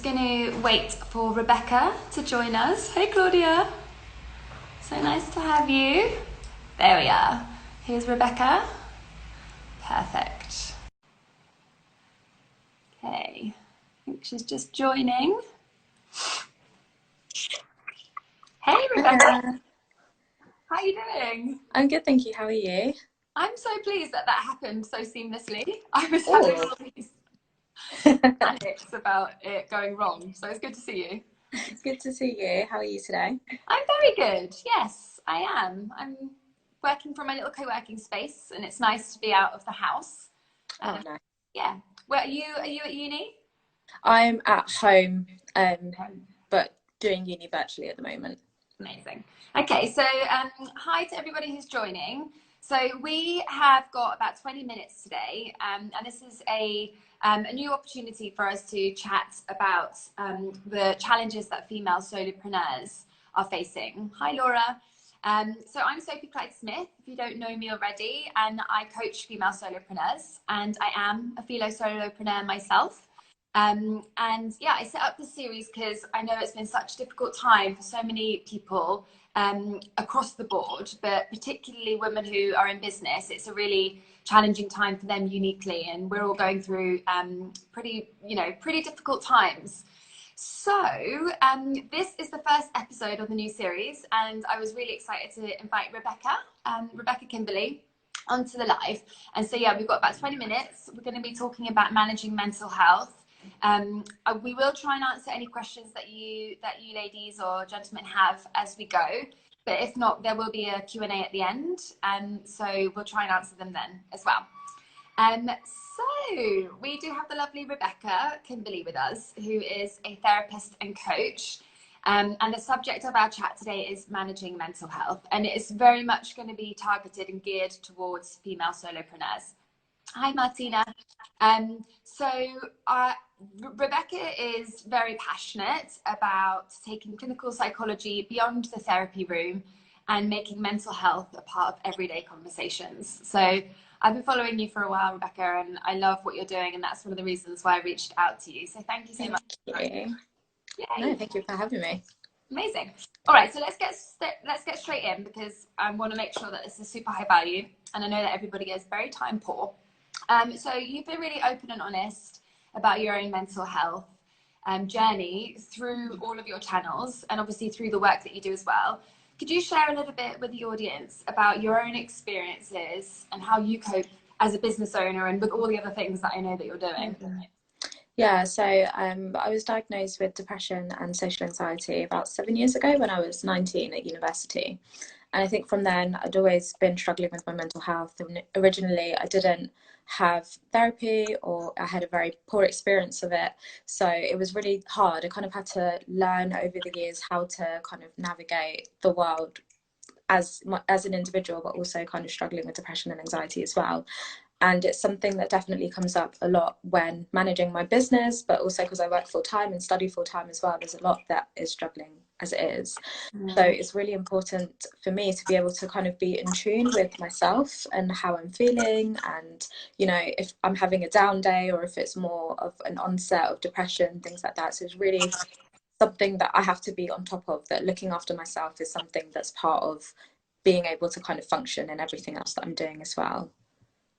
Going to wait for Rebecca to join us. Hey Claudia, so nice to have you. There we are. Here's Rebecca. Perfect. Okay, I think she's just joining. Hey Rebecca, how are you doing? I'm good, thank you. How are you? I'm so pleased that happened so seamlessly. I was having Oh, all these panics about it going wrong, so it's good to see you. it's good to see you. How are you today? I'm very good. Yes, I am. I'm working from my little co-working space, and it's nice to be out of the house. Oh, Um, no. yeah. Where are you? Are you at uni? I'm at home, but doing uni virtually at the moment. Amazing. Okay, so hi to everybody who's joining. So we have got about 20 minutes today, and this is a new opportunity for us to chat about the challenges that female solopreneurs are facing. Hi, Laura. So I'm Sophie Clyde-Smith, if you don't know me already, and I coach female solopreneurs, and I am a fellow solopreneur myself. And yeah, I set up this series because I know it's been such a difficult time for so many people across the board, but particularly women who are in business. It's a really challenging time for them uniquely, and we're all going through pretty difficult times. So this is the first episode of the new series, and I was really excited to invite Rebecca Kimberley, onto the live. And so yeah, we've got about 20 minutes. We're going to be talking about managing mental health. We will try and answer any questions that you ladies or gentlemen have as we go. But if not, there will be a Q&A at the end. So we'll try and answer them then as well. So we do have the lovely Rebecca Kimberley with us, who is a therapist and coach. And the subject of our chat today is managing mental health. And it is very much going to be targeted and geared towards female solopreneurs. Hi, Martina. So Rebecca is very passionate about taking clinical psychology beyond the therapy room and making mental health a part of everyday conversations. So I've been following you for a while, Rebecca, and I love what you're doing, and that's one of the reasons why I reached out to you. So thank you so much. Thank you. No, Yay. thank you for having me. Amazing. All right, so let's get straight in, because I want to make sure that this is super high value, and I know that everybody is very time poor. So you've been really open and honest about your own mental health journey through all of your channels, and obviously through the work that you do as well. Could you share a little bit with the audience about your own experiences and how you cope as a business owner and with all the other things that I know that you're doing? Yeah, so I was diagnosed with depression and social anxiety about 7 years ago when I was 19 at university. And I think from then I'd always been struggling with my mental health. And originally I didn't have therapy, or I had a very poor experience of it. So it was really hard. I kind of had to learn over the years how to kind of navigate the world as an individual, but also kind of struggling with depression and anxiety as well. And it's something that definitely comes up a lot when managing my business, but also because I work full time and study full time as well. There's a lot that is struggling as it is. So it's really important for me to be able to kind of be in tune with myself and how I'm feeling, and if I'm having a down day or if it's more of an onset of depression, things like that. So it's really something that I have to be on top of, that looking after myself is something that's part of being able to kind of function in everything else that I'm doing as well.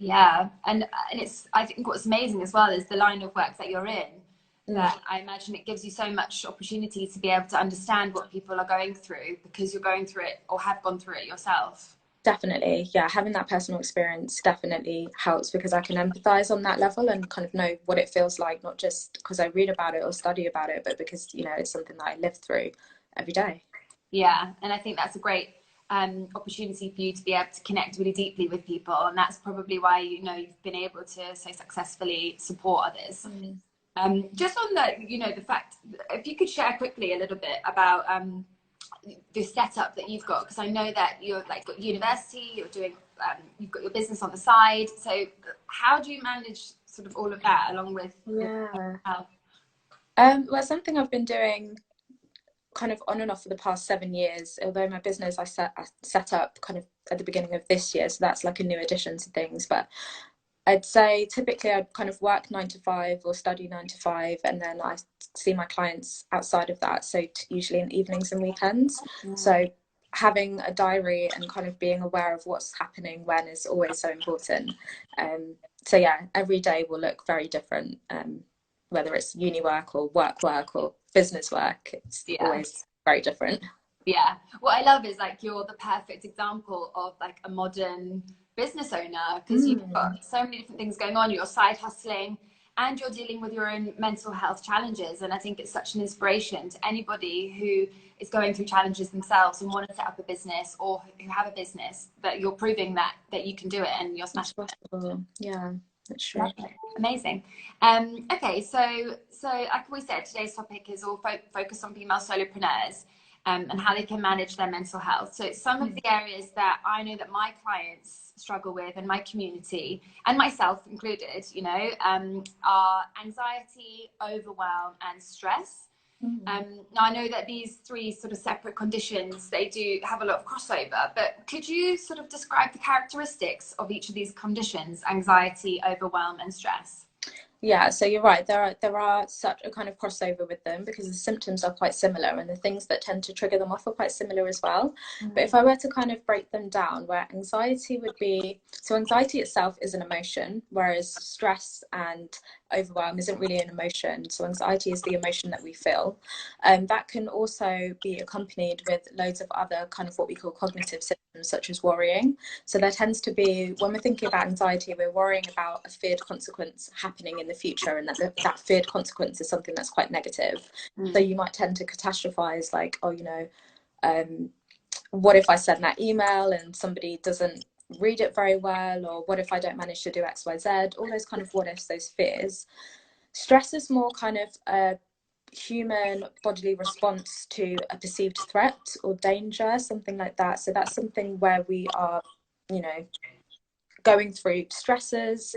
Yeah, and it's, I think what's amazing as well is the line of work that you're in, that I imagine it gives you so much opportunity to be able to understand what people are going through, because you're going through it or have gone through it yourself. Definitely, yeah, having that personal experience definitely helps, because I can empathize on that level and kind of know what it feels like, not just because I read about it or study about it, but because it's something that I live through every day. Yeah, and I think that's a great opportunity for you to be able to connect really deeply with people, and that's probably why you've been able to so successfully support others. Just on the fact, if you could share quickly a little bit about the setup that you've got, because I know that you're like got university, you're doing you've got your business on the side. So how do you manage sort of all of that along with Yeah. health? Well, something I've been doing kind of on and off for the past 7 years, although my business I set up kind of at the beginning of this year, so that's like a new addition to things. But I'd say typically I'd kind of work 9 to 5 or study 9 to 5, and then I see my clients outside of that. So usually in evenings and weekends. So having a diary and kind of being aware of what's happening when is always so important. So yeah, every day will look very different, whether it's uni work or work or business work. It's always very different. Yeah. What I love is like you're the perfect example of like a modern business owner, because you've got so many different things going on. You're side hustling and you're dealing with your own mental health challenges. And I think it's such an inspiration to anybody who is going through challenges themselves and want to set up a business or who have a business, that you're proving that you can do it and you're smashing it. Yeah, that's true. Amazing. Okay, so like we said, today's topic is all focused on female solopreneurs. And how they can manage their mental health. So some of the areas that I know that my clients struggle with, and my community and myself included, you know, are anxiety, overwhelm and stress. Now I know that these three sort of separate conditions, they do have a lot of crossover, but could you sort of describe the characteristics of each of these conditions, anxiety, overwhelm and stress? Yeah, so you're right. There are such a kind of crossover with them because the symptoms are quite similar and the things that tend to trigger them off are quite similar as well. But if I were to kind of break them down, where anxiety would be, so anxiety itself is an emotion, whereas stress and overwhelm isn't really an emotion. So anxiety is the emotion that we feel. That can also be accompanied with loads of other kind of what we call cognitive symptoms, such as worrying. So there tends to be, when we're thinking about anxiety, we're worrying about a feared consequence happening in the future, and that feared consequence is something that's quite negative. So you might tend to catastrophize, like, oh, you know, what if I send that email and somebody doesn't read it very well, or what if I don't manage to do XYZ, all those kind of what ifs, those fears. Stress is more kind of a human bodily response to a perceived threat or danger, something like that. So that's something where we are, you know, going through stresses,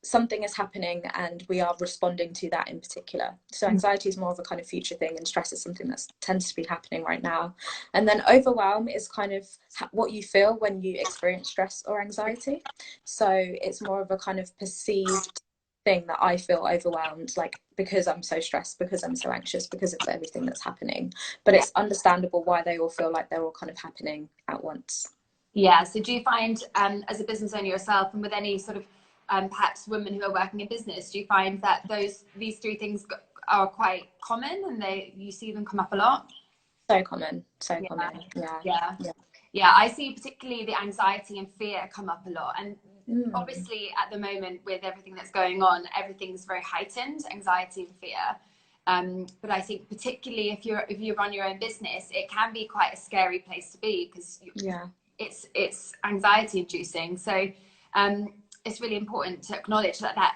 something is happening and we are responding to that in particular. So anxiety is more of a kind of future thing, and stress is something that tends to be happening right now. And then overwhelm is kind of what you feel when you experience stress or anxiety. So it's more of a kind of perceived thing that I feel overwhelmed, like because I'm so stressed, because I'm so anxious, because of everything that's happening. But it's understandable why they all feel like they're all kind of happening at once. Yeah. So do you find, as a business owner yourself, and with any sort of perhaps women who are working in business, do you find that these three things are quite common and you see them come up a lot? So common. Yeah, I see particularly the anxiety and fear come up a lot. And obviously at the moment with everything that's going on, everything's very heightened, anxiety and fear. But I think particularly if you run your own business, it can be quite a scary place to be, because it's anxiety inducing. So it's really important to acknowledge that.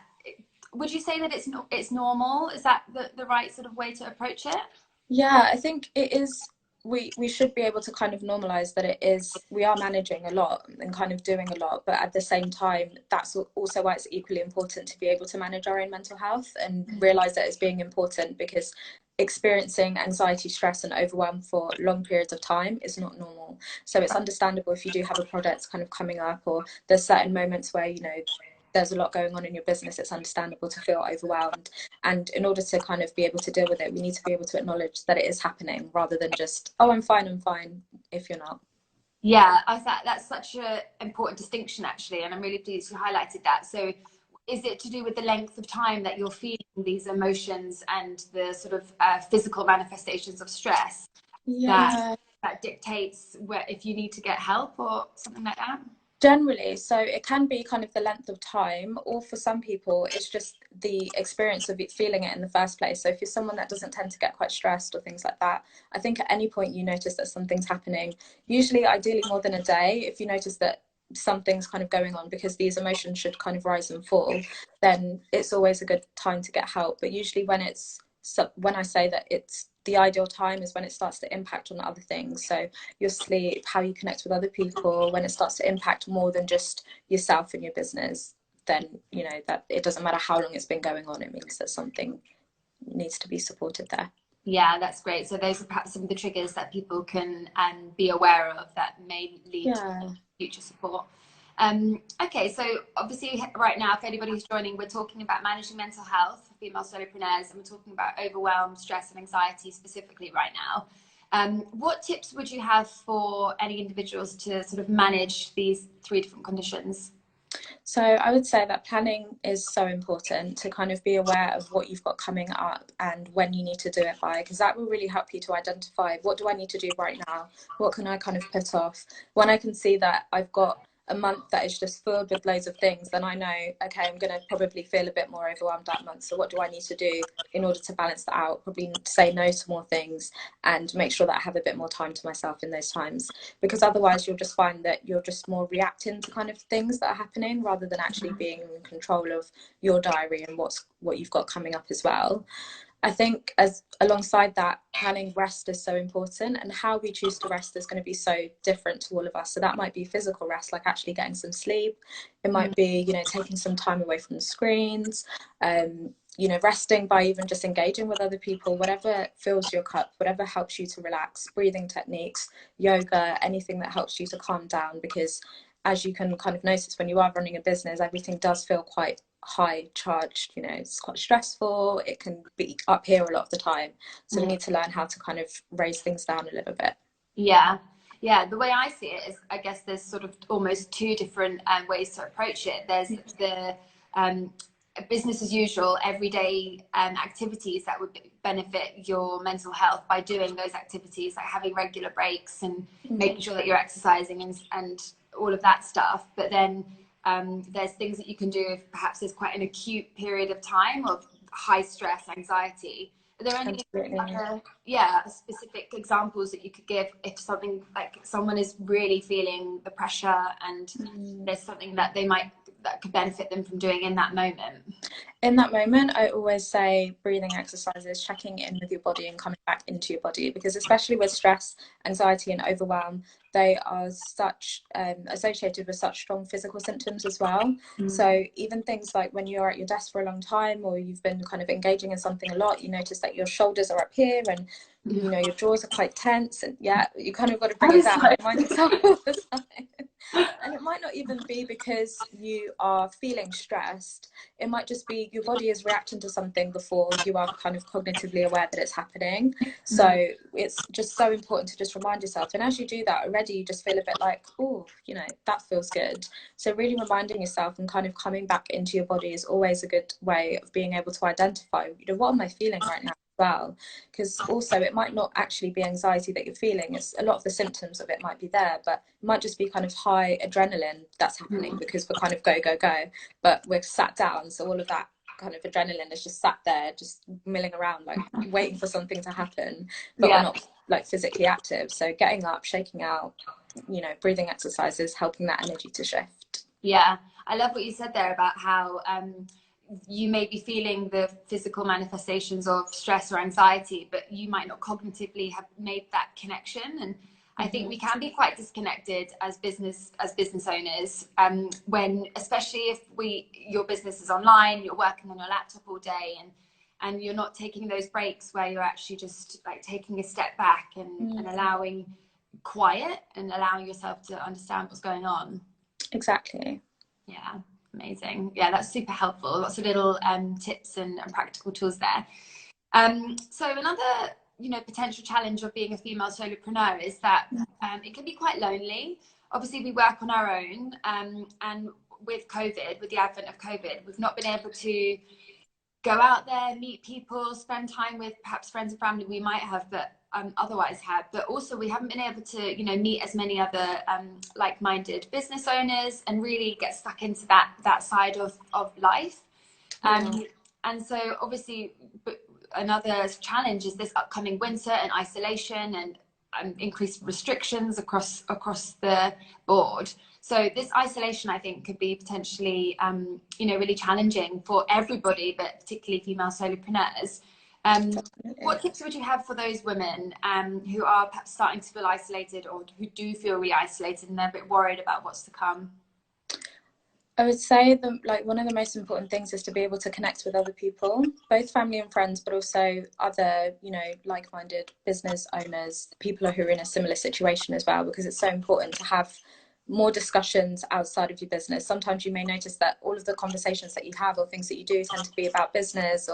Would you say that it's normal? Is that the right sort of way to approach it? Yeah, I think it is. We should be able to kind of normalize that it is, we are managing a lot and kind of doing a lot, but at the same time, that's also why it's equally important to be able to manage our own mental health and realize that it's being important, because experiencing anxiety, stress and overwhelm for long periods of time is not normal. So it's understandable if you do have a product kind of coming up, or there's certain moments where, you know, there's a lot going on in your business, it's understandable to feel overwhelmed. And in order to kind of be able to deal with it, we need to be able to acknowledge that it is happening, rather than just, oh, I'm fine, if you're not. Yeah, I thought that's such an important distinction, actually, and I'm really pleased you highlighted that. So is it to do with the length of time that you're feeling these emotions and the sort of physical manifestations of stress that dictates if you need to get help or something like that? Generally, so it can be kind of the length of time, or for some people it's just the experience of it, feeling it in the first place. So if you're someone that doesn't tend to get quite stressed or things like that, I think at any point you notice that something's happening, usually ideally more than a day, if you notice that something's kind of going on, because these emotions should kind of rise and fall, then it's always a good time to get help. But usually when I say that it's the ideal time is when it starts to impact on other things. So your sleep, how you connect with other people, when it starts to impact more than just yourself and your business, then, you know, that it doesn't matter how long it's been going on, it means that something needs to be supported there. Yeah, that's great. So those are perhaps some of the triggers that people can be aware of that may lead to future support. Okay, so obviously right now, if anybody who's joining, we're talking about managing mental health for female solopreneurs, and we're talking about overwhelm, stress, and anxiety specifically right now. What tips would you have for any individuals to sort of manage these three different conditions? So I would say that planning is so important, to kind of be aware of what you've got coming up and when you need to do it by, because that will really help you to identify, what do I need to do right now? What can I kind of put off? When I can see that I've got a month that is just filled with loads of things, then I know, okay, I'm going to probably feel a bit more overwhelmed that month. So what do I need to do in order to balance that out? Probably say no to more things and make sure that I have a bit more time to myself in those times, because otherwise you'll just find that you're just more reacting to kind of things that are happening rather than actually being in control of your diary and what you've got coming up as well. I think as alongside that, planning rest is so important, and how we choose to rest is going to be so different to all of us. So that might be physical rest, like actually getting some sleep. It might be, taking some time away from the screens, resting by even just engaging with other people, whatever fills your cup, whatever helps you to relax, breathing techniques, yoga, anything that helps you to calm down. Because as you can kind of notice, when you are running a business, everything does feel quite high charged, it's quite stressful, it can be up here a lot of the time, so we need to learn how to kind of raise things down a little bit. Yeah, the way I see it is, I guess there's sort of almost two different ways to approach it. There's the business as usual, everyday activities that would benefit your mental health by doing those activities, like having regular breaks and making sure that you're exercising and all of that stuff. But then there's things that you can do if perhaps there's quite an acute period of time of high stress, anxiety. Are there any specific examples that you could give if something like someone is really feeling the pressure and there's something that that could benefit them from doing in that moment? In that moment, I always say breathing exercises, checking in with your body and coming back into your body, because especially with stress, anxiety and overwhelm, they are such associated with such strong physical symptoms as well. So even things like when you're at your desk for a long time, or you've been kind of engaging in something a lot, you notice that your shoulders are up here and your jaws are quite tense, and you kind of got to bring it down and remind yourself all the time. And it might not even be because you are feeling stressed. It might just be your body is reacting to something before you are kind of cognitively aware that it's happening. So it's just so important to just remind yourself. And as you do that already, you just feel a bit like, oh, that feels good. So really reminding yourself and kind of coming back into your body is always a good way of being able to identify, what am I feeling right now? Well, because also it might not actually be anxiety that you're feeling. It's a lot of the symptoms of it might be there, but it might just be kind of high adrenaline that's happening because we're kind of go but we're sat down, so all of that kind of adrenaline is just sat there just milling around, like waiting for something to happen, but we're not like physically active. So getting up, shaking out, breathing exercises, helping that energy to shift. I love what you said there about how you may be feeling the physical manifestations of stress or anxiety, but you might not cognitively have made that connection. And I think we can be quite disconnected as business owners, when, especially if your business is online, you're working on your laptop all day, and you're not taking those breaks where you're actually just like taking a step back and allowing quiet and allowing yourself to understand what's going on. Exactly. Yeah. Amazing. Yeah, that's super helpful. Lots of little tips and practical tools there. So another, potential challenge of being a female solopreneur is that it can be quite lonely. Obviously, we work on our own, and with the advent of COVID, we've not been able to go out there, meet people, spend time with perhaps friends and family we might have, but otherwise had. But also we haven't been able to, meet as many other like-minded business owners and really get stuck into that side of life. And so obviously another challenge is this upcoming winter and isolation and increased restrictions across the board. So this isolation, I think, could be potentially, really challenging for everybody, but particularly female solopreneurs. What tips would you have for those women who are perhaps starting to feel isolated, or who do feel re-isolated and they're a bit worried about what's to come? I would say one of the most important things is to be able to connect with other people, both family and friends, but also other, like-minded business owners, people who are in a similar situation as well, because it's so important to have more discussions outside of your business. Sometimes you may notice that all of the conversations that you have or things that you do tend to be about business,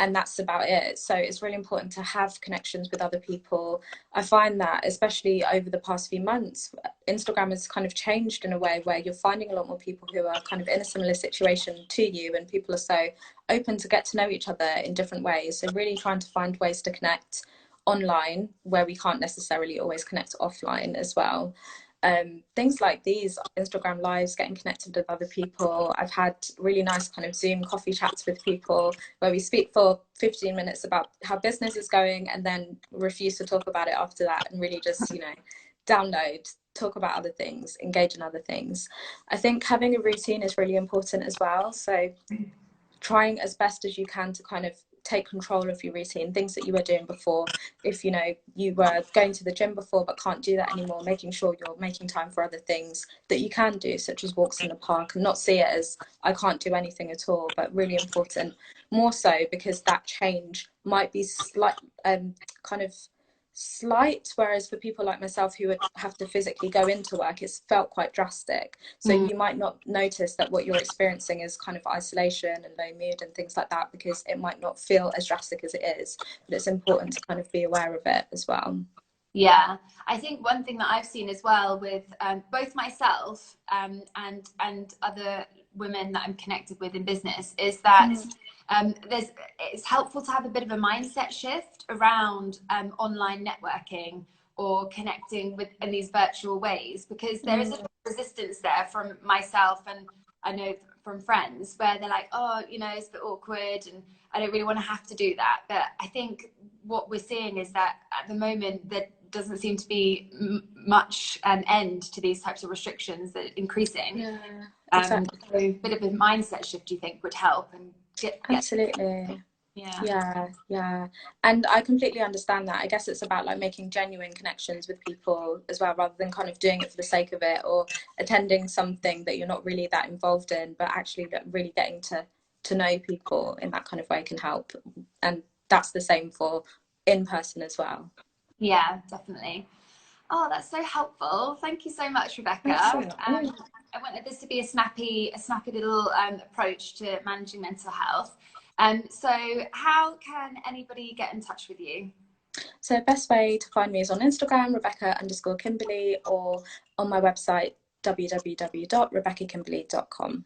and that's about it. So it's really important to have connections with other people. I find that especially over the past few months, Instagram has kind of changed in a way where you're finding a lot more people who are kind of in a similar situation to you, and people are so open to get to know each other in different ways. So really trying to find ways to connect online where we can't necessarily always connect offline as well. Things like these Instagram lives, getting connected with other people. I've had really nice kind of Zoom coffee chats with people where we speak for 15 minutes about how business is going and then refuse to talk about it after that, and really just, you know, download, talk about other things, engage in other things. I think having a routine is really important as well. So trying as best as you can to kind of take control of your routine, things that you were doing before. If, you know, you were going to the gym before but can't do that anymore, making sure you're making time for other things that you can do, such as walks in the park, and not see it as I can't do anything at all, but really important, more so because that change might be kind of slight, whereas for people like myself who would have to physically go into work, it's felt quite drastic. So you might not notice that what you're experiencing is kind of isolation and low mood and things like that, because it might not feel as drastic as it is, but it's important to kind of be aware of it as well. Yeah, I think one thing that I've seen as well with both myself and other women that I'm connected with in business is that it's helpful to have a bit of a mindset shift around online networking or connecting with in these virtual ways, because there is a resistance there from myself, and I know from friends where they're like, oh, you know, it's a bit awkward and I don't really want to have to do that. But I think what we're seeing is that at the moment there doesn't seem to be much end to these types of restrictions that are increasing. Yeah, exactly. So a bit of a mindset shift, do you think, would help? And absolutely. Yeah, and I completely understand that. I guess it's about like making genuine connections with people as well, rather than kind of doing it for the sake of it, or attending something that you're not really that involved in, but actually really getting to know people in that kind of way can help. And that's the same for in person as well. Yeah, definitely. Oh, that's so helpful. Thank you so much, Rebecca. I wanted this to be a snappy little approach to managing mental health. So how can anybody get in touch with you? So best way to find me is on Instagram, Rebecca_Kimberley, or on my website, www.rebeccakimberley.com.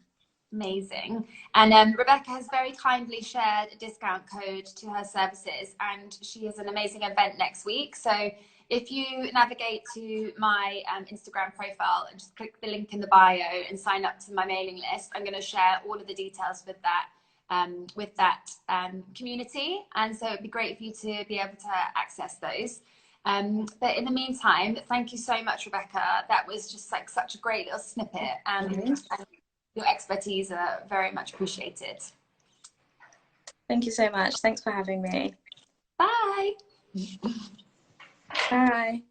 Amazing. And Rebecca has very kindly shared a discount code to her services, and she has an amazing event next week. So if you navigate to my Instagram profile and just click the link in the bio and sign up to my mailing list, I'm going to share all of the details with that community. And so it'd be great for you to be able to access those. But in the meantime, thank you so much, Rebecca. That was just like such a great little snippet, and your expertise are very much appreciated. Thank you so much. Thanks for having me. Bye. Bye.